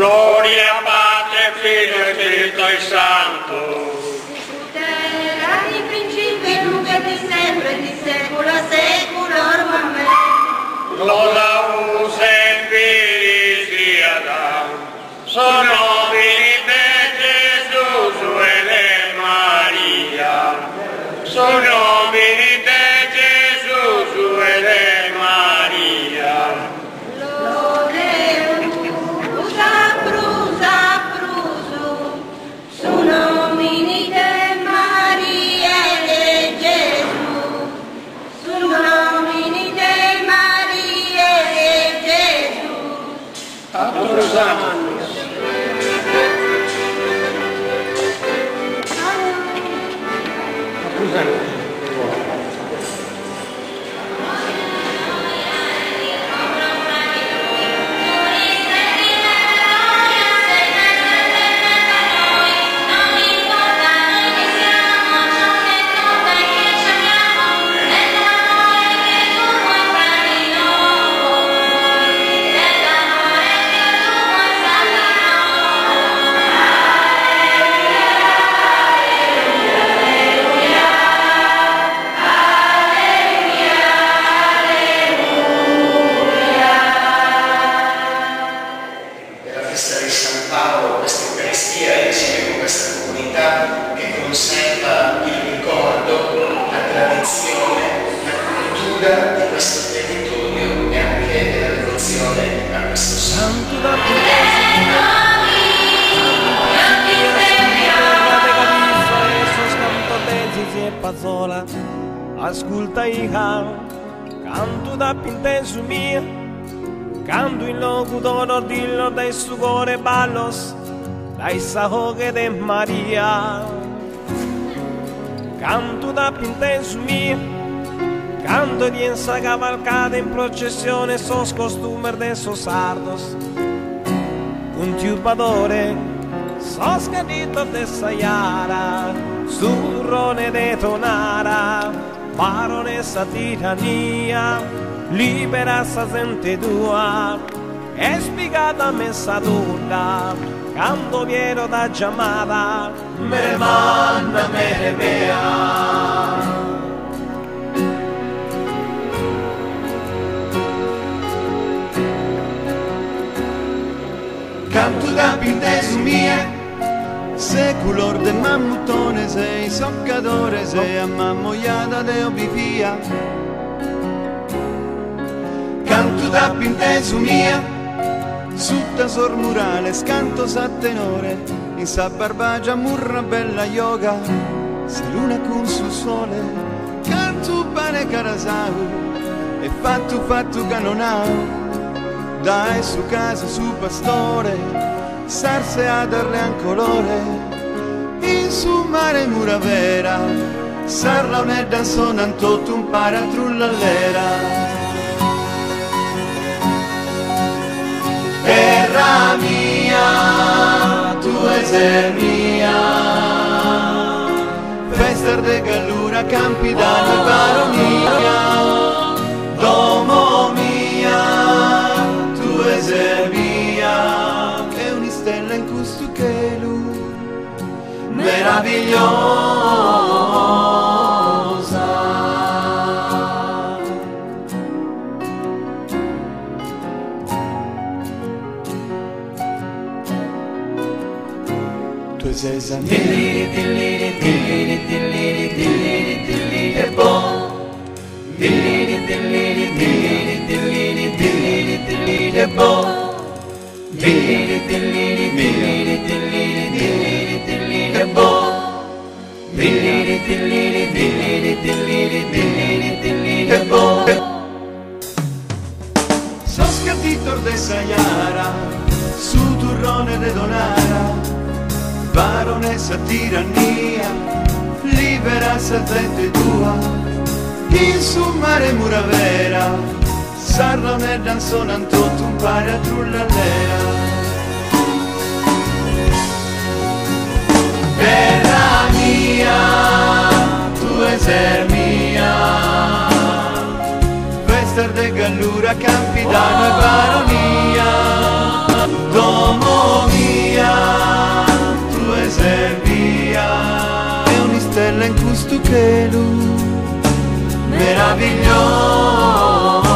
Gloria Patri, Figlio e Spirito Santo. Era di principio, nunc et in semper, et in saecula saeculorum. Amen. Gloria us et Filii Adam, sono venite Gesù e Maria, sono venite Gesù e Maria. Lodeus aprus aprusum, su nomine Maria e Gesù, su nomine Maria e Gesù. Aprus annos. di questo territorio e anche della devozione a questo santo. Ascolta i canto da pintesu mia, canto in locutor dillo dai su cuore ballos, dai sahoghe de Maria. Canto da pintesu mia, canto di essa cavalcata in processione sos costumer de sos sardos. Un tiupadore, sos cadito de sayara, surrone de tonara, baronessa tirania, libera sa gente tua, è spiegata messa d'unda, canto viero da chiamata, me manna me mea. Canto da pintesu mia, seculor de mammutone sei, soccadore sei, a mammoiata de obivia. Canto da pintesu mia, sutta sormurale, scanto sa tenore, in sa barbagia murra bella yoga, se luna con sul sole, canto bene carasau, e fatto canonau. Dai su casa, su pastore, sarse a darle an colore, in su mare mura vera, sarla un'edda sonan tutto un paratrullallera. Terra mia, tu sei mia, festa de gallura, campi d'anno e baronia, domo mia, via, è una stella in questo cielo meravigliosa. Tu sei Dilliri, dilliri, dilliri, dilliri, dilliri, dilliri, e buon. Dilliri, dilliri, dilliri, dilliri, dilliri, dilliri, e buon. Dilliri, dilliri, dilliri, dilliri, dilliri, dilliri, e buon. Dilliri, dilliri, dilliri, dilliri, dilliri, dilliri, e buon. Sos capitol de Sayara, su turrone de Donara, baronessa tirannia, libera sa gente tua, in su mare mura vera, sarla un'edda sonan tutto un paratrullallera. Terra mia, tu sei mia, festa de gallura, campi d'anno e baronia, domo in questo cielo meraviglioso.